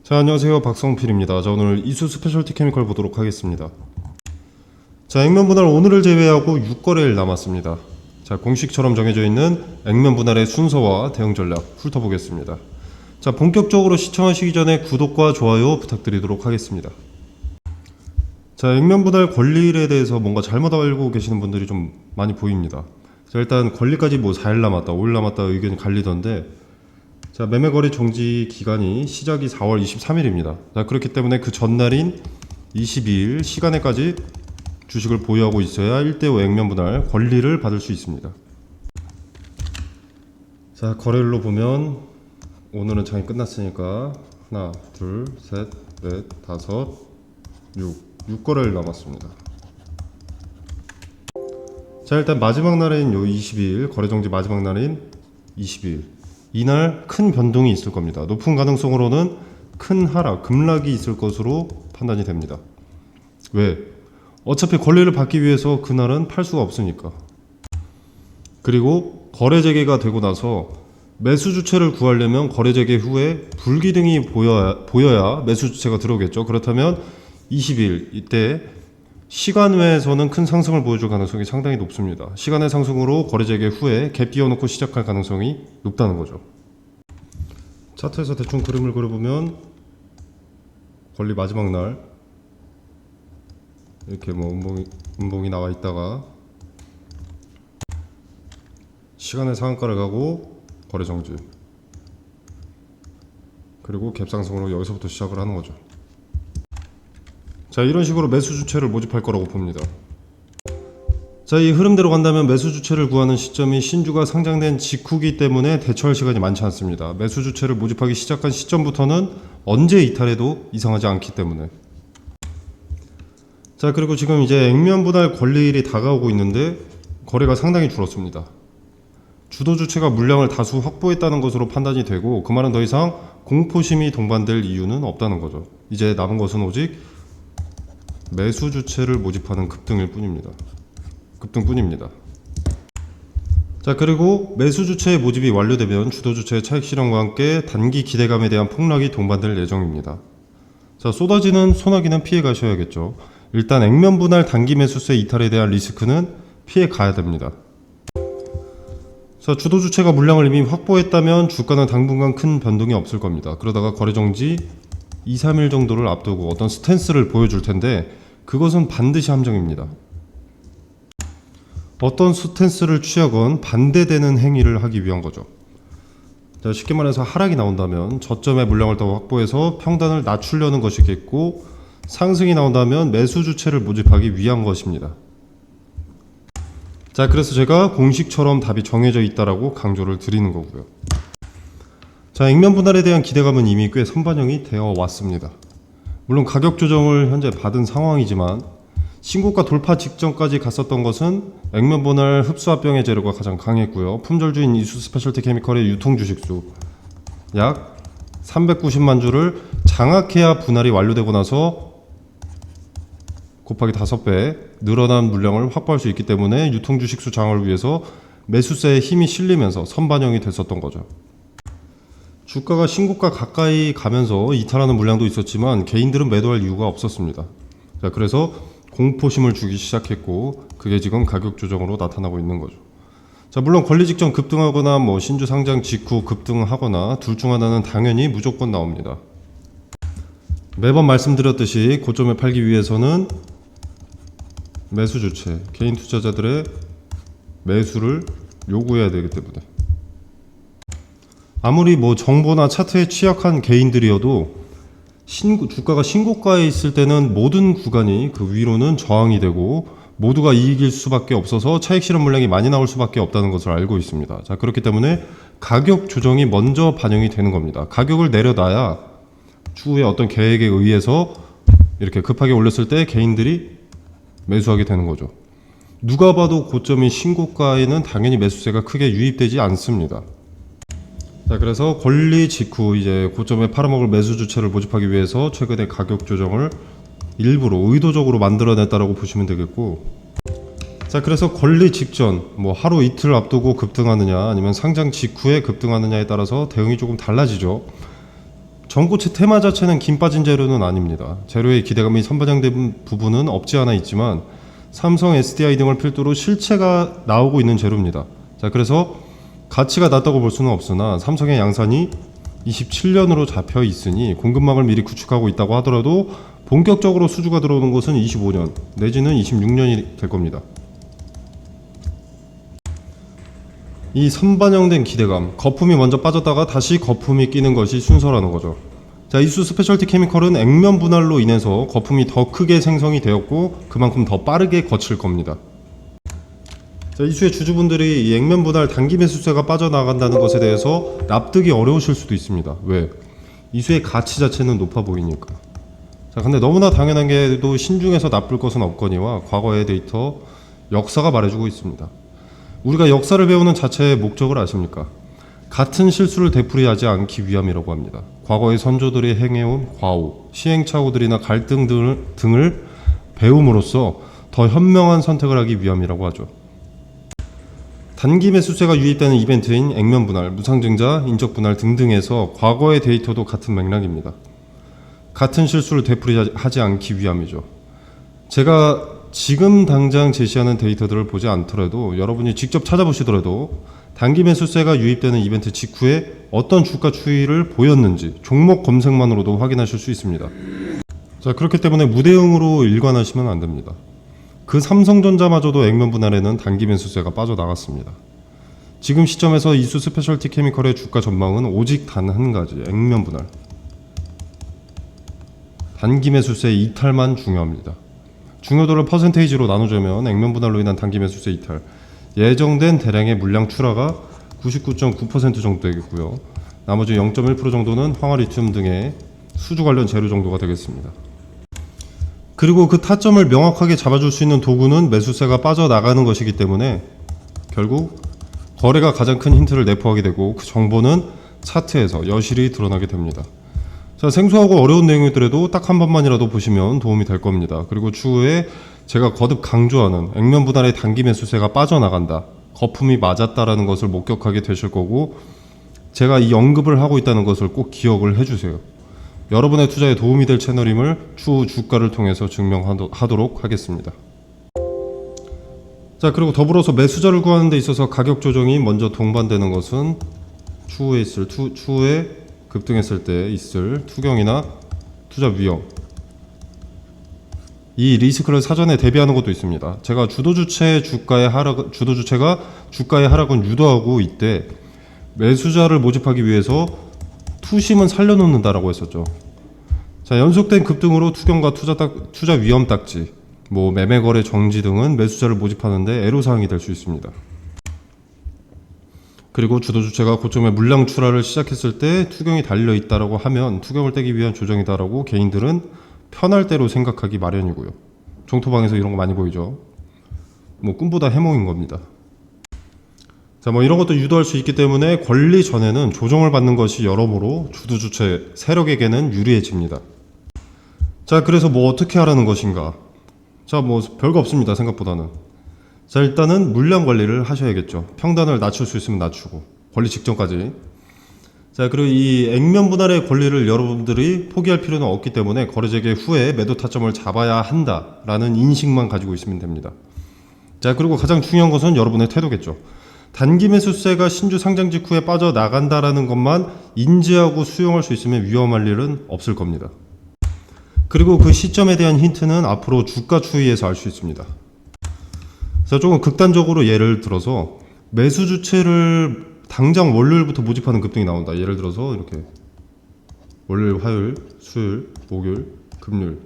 자, 안녕하세요. 박성필입니다. 자, 오늘 이수 스페셜티 케미컬 보도록 하겠습니다. 자, 액면 분할 오늘을 제외하고 6거래일 남았습니다. 자, 공식처럼 정해져 있는 액면 분할의 순서와 대응 전략 훑어보겠습니다. 자, 본격적으로 시청하시기 전에 구독과 좋아요 부탁드리도록 하겠습니다. 자, 액면 분할 권리일에 대해서 뭔가 잘못 알고 계시는 분들이 좀 많이 보입니다. 자, 일단 권리까지 뭐 4일 남았다, 5일 남았다 의견이 갈리던데, 자, 매매거래 정지 기간이 시작이 4월 23일입니다. 자, 그렇기 때문에 그 전날인 22일 시간에까지 주식을 보유하고 있어야 1대5 액면 분할 권리를 받을 수 있습니다. 자, 거래일로 보면 오늘은 장이 끝났으니까 하나, 둘, 셋, 넷, 다섯, 6거래일 남았습니다. 자, 일단 마지막 날인 요 22일, 거래 정지 마지막 날인 22일, 이날 큰 변동이 있을 겁니다. 높은 가능성으로는 큰 하락, 급락이 있을 것으로 판단이 됩니다. 왜? 어차피 권리를 받기 위해서 그날은 팔 수가 없으니까. 그리고 거래 재개가 되고 나서 매수 주체를 구하려면 거래 재개 후에 불기둥이 보여야 매수 주체가 들어오겠죠. 그렇다면 20일 이때 시간 외에서는 큰 상승을 보여줄 가능성이 상당히 높습니다. 시간의 상승으로 거래 재개 후에 갭 띄워놓고 시작할 가능성이 높다는 거죠. 차트에서 대충 그림을 그려보면 권리 마지막 날 이렇게 뭐 음봉이 나와 있다가 시간의 상한가를 가고 거래 정지, 그리고 갭 상승으로 여기서부터 시작을 하는 거죠. 자, 이런 식으로 매수 주체를 모집할 거라고 봅니다. 자, 이 흐름대로 간다면 매수 주체를 구하는 시점이 신주가 상장된 직후기 때문에 대처할 시간이 많지 않습니다. 매수 주체를 모집하기 시작한 시점부터는 언제 이탈해도 이상하지 않기 때문에. 자, 그리고 지금 이제 액면 분할 권리일이 다가오고 있는데 거래가 상당히 줄었습니다. 주도 주체가 물량을 다수 확보했다는 것으로 판단이 되고, 그 말은 더 이상 공포심이 동반될 이유는 없다는 거죠. 이제 남은 것은 오직 매수 주체를 모집하는 급등일 뿐입니다. 급등뿐입니다. 자, 그리고 매수 주체의 모집이 완료되면 주도 주체의 차익 실현과 함께 단기 기대감에 대한 폭락이 동반될 예정입니다. 자, 쏟아지는 소나기는 피해 가셔야겠죠. 일단 액면 분할 단기 매수세 이탈에 대한 리스크는 피해 가야 됩니다. 자, 주도 주체가 물량을 이미 확보했다면 주가는 당분간 큰 변동이 없을 겁니다. 그러다가 거래 정지 2, 3일 정도를 앞두고 어떤 스탠스를 보여줄 텐데, 그것은 반드시 함정입니다. 어떤 스탠스를 취하건 반대되는 행위를 하기 위한 거죠. 자, 쉽게 말해서 하락이 나온다면 저점에 물량을 더 확보해서 평단을 낮추려는 것이겠고, 상승이 나온다면 매수 주체를 모집하기 위한 것입니다. 자, 그래서 제가 공식처럼 답이 정해져 있다라고 강조를 드리는 거고요. 자, 액면 분할에 대한 기대감은 이미 꽤 선반영이 되어 왔습니다. 물론 가격 조정을 현재 받은 상황이지만 신고가 돌파 직전까지 갔었던 것은 액면 분할 흡수합병의 재료가 가장 강했고요. 품절주인 이수 스페셜티 케미컬의 유통 주식수 약 390만 주를 장악해야 분할이 완료되고 나서 곱하기 5배 늘어난 물량을 확보할 수 있기 때문에 유통 주식수 장을 위해서 매수세에 힘이 실리면서 선반영이 됐었던 거죠. 주가가 신고가 가까이 가면서 이탈하는 물량도 있었지만 개인들은 매도할 이유가 없었습니다. 자, 그래서 공포심을 주기 시작했고, 그게 지금 가격 조정으로 나타나고 있는 거죠. 자, 물론 권리 직전 급등하거나 뭐 신주 상장 직후 급등하거나 둘 중 하나는 당연히 무조건 나옵니다. 매번 말씀드렸듯이 고점에 팔기 위해서는 매수 주체, 개인 투자자들의 매수를 요구해야 되기 때문에, 아무리 뭐 정보나 차트에 취약한 개인들이어도 주가가 신고가에 있을 때는 모든 구간이 그 위로는 저항이 되고 모두가 이익일 수밖에 없어서 차익 실현 물량이 많이 나올 수밖에 없다는 것을 알고 있습니다. 자, 그렇기 때문에 가격 조정이 먼저 반영이 되는 겁니다. 가격을 내려놔야 추후에 어떤 계획에 의해서 이렇게 급하게 올렸을 때 개인들이 매수하게 되는 거죠. 누가 봐도 고점인 신고가에는 당연히 매수세가 크게 유입되지 않습니다. 자, 그래서 권리 직후 이제 고점에 팔아먹을 매수 주체를 모집하기 위해서 최근에 가격 조정을 일부러 의도적으로 만들어냈다라고 보시면 되겠고, 자, 그래서 권리 직전 뭐 하루 이틀 앞두고 급등하느냐 아니면 상장 직후에 급등하느냐에 따라서 대응이 조금 달라지죠. 전고체 테마 자체는 김 빠진 재료는 아닙니다. 재료의 기대감이 선반영된 부분은 없지 않아 있지만 삼성 SDI 등을 필두로 실체가 나오고 있는 재료입니다. 자, 그래서 가치가 낮다고 볼 수는 없으나 삼성의 양산이 27년으로 잡혀 있으니 공급망을 미리 구축하고 있다고 하더라도 본격적으로 수주가 들어오는 것은 25년 내지는 26년이 될 겁니다. 이 선반영된 기대감, 거품이 먼저 빠졌다가 다시 거품이 끼는 것이 순서라는 거죠. 자, 이수 스페셜티 케미컬은 액면 분할로 인해서 거품이 더 크게 생성이 되었고 그만큼 더 빠르게 거칠 겁니다. 자, 이수의 주주분들이 이 액면 분할 단기 매수세가 빠져나간다는 것에 대해서 납득이 어려우실 수도 있습니다. 왜? 이수의 가치 자체는 높아 보이니까. 자, 근데 너무나 당연한 게도 신중해서 나쁠 것은 없거니와 과거의 데이터, 역사가 말해주고 있습니다. 우리가 역사를 배우는 자체의 목적을 아십니까? 같은 실수를 되풀이하지 않기 위함이라고 합니다. 과거의 선조들이 행해온 과오, 시행착오들이나 갈등 등을 배움으로써 더 현명한 선택을 하기 위함이라고 하죠. 단기 매수세가 유입되는 이벤트인 액면 분할, 무상증자, 인적 분할 등등에서 과거의 데이터도 같은 맥락입니다. 같은 실수를 되풀이하지 않기 위함이죠. 제가 지금 당장 제시하는 데이터들을 보지 않더라도 여러분이 직접 찾아보시더라도 단기 매수세가 유입되는 이벤트 직후에 어떤 주가 추이를 보였는지 종목 검색만으로도 확인하실 수 있습니다. 자, 그렇기 때문에 무대응으로 일관하시면 안 됩니다. 그 삼성전자마저도 액면 분할에는 단기 매수세가 빠져나갔습니다. 지금 시점에서 이수 스페셜티 케미컬의 주가 전망은 오직 단 한 가지, 액면 분할. 단기 매수세의 이탈만 중요합니다. 중요도를 퍼센테이지로 나누자면 액면 분할로 인한 단기 매수세 이탈, 예정된 대량의 물량 출하가 99.9% 정도 되겠고요. 나머지 0.1% 정도는 황화 리튬 등의 수주 관련 재료 정도가 되겠습니다. 그리고 그 타점을 명확하게 잡아줄 수 있는 도구는 매수세가 빠져나가는 것이기 때문에 결국 거래가 가장 큰 힌트를 내포하게 되고 그 정보는 차트에서 여실히 드러나게 됩니다. 자, 생소하고 어려운 내용이더라도 딱 한 번만이라도 보시면 도움이 될 겁니다. 그리고 추후에 제가 거듭 강조하는 액면 분할의 단기 매수세가 빠져나간다, 거품이 맞았다라는 것을 목격하게 되실 거고 제가 이 언급을 하고 있다는 것을 꼭 기억을 해주세요. 여러분의 투자에 도움이 될 채널임을 추후 주가를 통해서 증명하도록 하겠습니다. 자, 그리고 더불어서 매수자를 구하는 데 있어서 가격 조정이 먼저 동반되는 것은 추후에 급등했을 때 있을 투경이나 투자 위험, 이 리스크를 사전에 대비하는 것도 있습니다. 제가 주도주체가 주가의 하락은 유도하고 이때 매수자를 모집하기 위해서 투심은 살려놓는다라고 했었죠. 자, 연속된 급등으로 투경과 투자 위험 딱지, 매매 거래 정지 등은 매수자를 모집하는데 애로사항이 될 수 있습니다. 그리고 주도주체가 고점에 물량 출하를 시작했을 때 투경이 달려있다라고 하면 투경을 떼기 위한 조정이다라고 개인들은 편할 대로 생각하기 마련이고요. 종토방에서 이런 거 많이 보이죠. 꿈보다 해몽인 겁니다. 자, 이런 것도 유도할 수 있기 때문에 권리 전에는 조정을 받는 것이 여러모로 주도주체 세력에게는 유리해집니다. 자, 그래서 어떻게 하라는 것인가? 자, 별거 없습니다. 생각보다는. 자, 일단은 물량 관리를 하셔야겠죠. 평단을 낮출 수 있으면 낮추고 권리 직전까지. 자, 그리고 이 액면 분할의 권리를 여러분들이 포기할 필요는 없기 때문에 거래 재개 후에 매도 타점을 잡아야 한다라는 인식만 가지고 있으면 됩니다. 자, 그리고 가장 중요한 것은 여러분의 태도겠죠. 단기 매수세가 신주 상장 직후에 빠져나간다라는 것만 인지하고 수용할 수 있으면 위험할 일은 없을 겁니다. 그리고 그 시점에 대한 힌트는 앞으로 주가 추이에서 알 수 있습니다. 자, 조금 극단적으로 예를 들어서 매수 주체를 당장 월요일부터 모집하는 급등이 나온다. 예를 들어서 이렇게 월요일, 화요일, 수요일, 목요일, 금요일.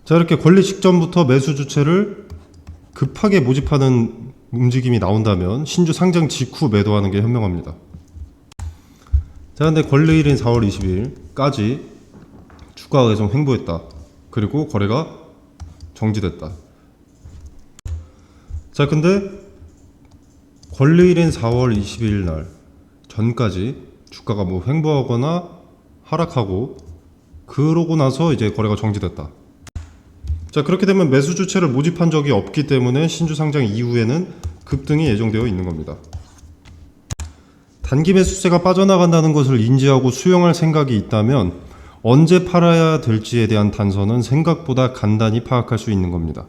자, 이렇게 권리 직전부터 매수 주체를 급하게 모집하는 움직임이 나온다면 신주 상장 직후 매도하는 게 현명합니다. 자, 근데 권리일인 4월 20일까지 주가가 계속 횡보했다. 그리고 거래가 정지됐다. 자, 근데 권리일인 4월 20일 날 전까지 주가가 횡보하거나 하락하고 그러고 나서 이제 거래가 정지됐다. 자, 그렇게 되면 매수 주체를 모집한 적이 없기 때문에 신주 상장 이후에는 급등이 예정되어 있는 겁니다. 단기 매수세가 빠져나간다는 것을 인지하고 수용할 생각이 있다면 언제 팔아야 될지에 대한 단서는 생각보다 간단히 파악할 수 있는 겁니다.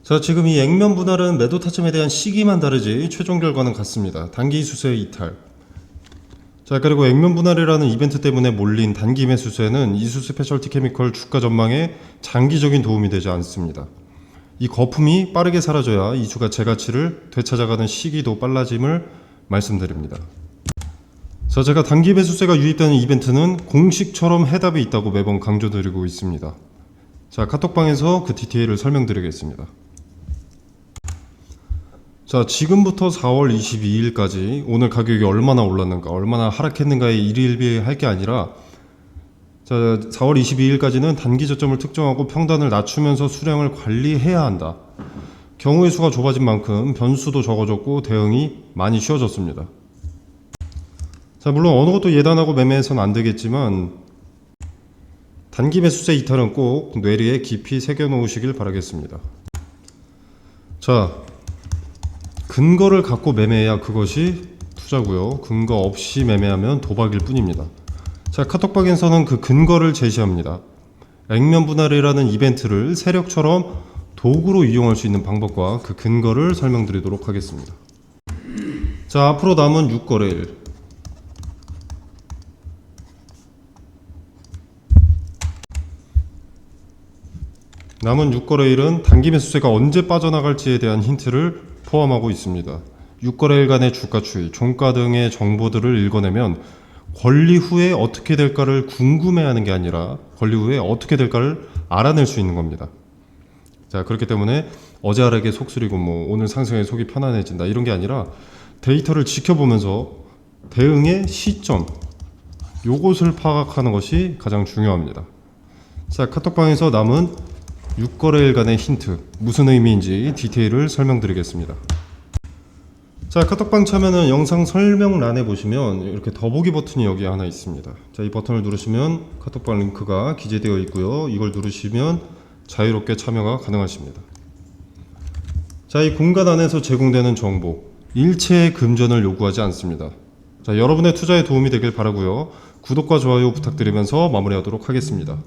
자, 지금 이 액면 분할은 매도 타점에 대한 시기만 다르지 최종 결과는 같습니다. 단기 수세 이탈. 자, 그리고 액면 분할이라는 이벤트 때문에 몰린 단기 매수세는 이수 스페셜티 케미컬 주가 전망에 장기적인 도움이 되지 않습니다. 이 거품이 빠르게 사라져야 이주가 제가치를 되찾아가는 시기도 빨라짐을 말씀드립니다. 자, 제가 단기 매수세가 유입되는 이벤트는 공식처럼 해답이 있다고 매번 강조드리고 있습니다. 자, 카톡방에서 그 디테일을 설명드리겠습니다. 자, 지금부터 4월 22일까지 오늘 가격이 얼마나 올랐는가, 얼마나 하락했는가에 일일비할 게 아니라, 자, 4월 22일까지는 단기 저점을 특정하고 평단을 낮추면서 수량을 관리해야 한다. 경우의 수가 좁아진 만큼 변수도 적어졌고 대응이 많이 쉬워졌습니다. 자, 물론 어느 것도 예단하고 매매해서는 안 되겠지만 단기 매수세 이탈은 꼭 뇌리에 깊이 새겨 놓으시길 바라겠습니다. 자, 근거를 갖고 매매해야 그것이 투자고요. 근거 없이 매매하면 도박일 뿐입니다. 자, 카톡방에서는 그 근거를 제시합니다. 액면 분할이라는 이벤트를 세력처럼 도구로 이용할 수 있는 방법과 그 근거를 설명드리도록 하겠습니다. 자, 앞으로 남은 6거래일. 남은 6거래일은 단기 매수세가 언제 빠져나갈지에 대한 힌트를 포함하고 있습니다. 6거래일간의 주가 추이, 종가 등의 정보들을 읽어내면 권리 후에 어떻게 될까를 궁금해하는 게 아니라 권리 후에 어떻게 될까를 알아낼 수 있는 겁니다. 자, 그렇기 때문에 어제 하락에 속 쓰리고 오늘 상승에 속이 편안해진다 이런 게 아니라 데이터를 지켜보면서 대응의 시점, 요것을 파악하는 것이 가장 중요합니다. 자, 카톡방에서 남은 6거래일간의 힌트, 무슨 의미인지 디테일을 설명드리겠습니다. 자, 카톡방 참여는 영상 설명란에 보시면 이렇게 더보기 버튼이 여기 하나 있습니다. 자, 이 버튼을 누르시면 카톡방 링크가 기재되어 있고요. 이걸 누르시면 자유롭게 참여가 가능하십니다. 자, 이 공간 안에서 제공되는 정보, 일체의 금전을 요구하지 않습니다. 자, 여러분의 투자에 도움이 되길 바라고요. 구독과 좋아요 부탁드리면서 마무리하도록 하겠습니다.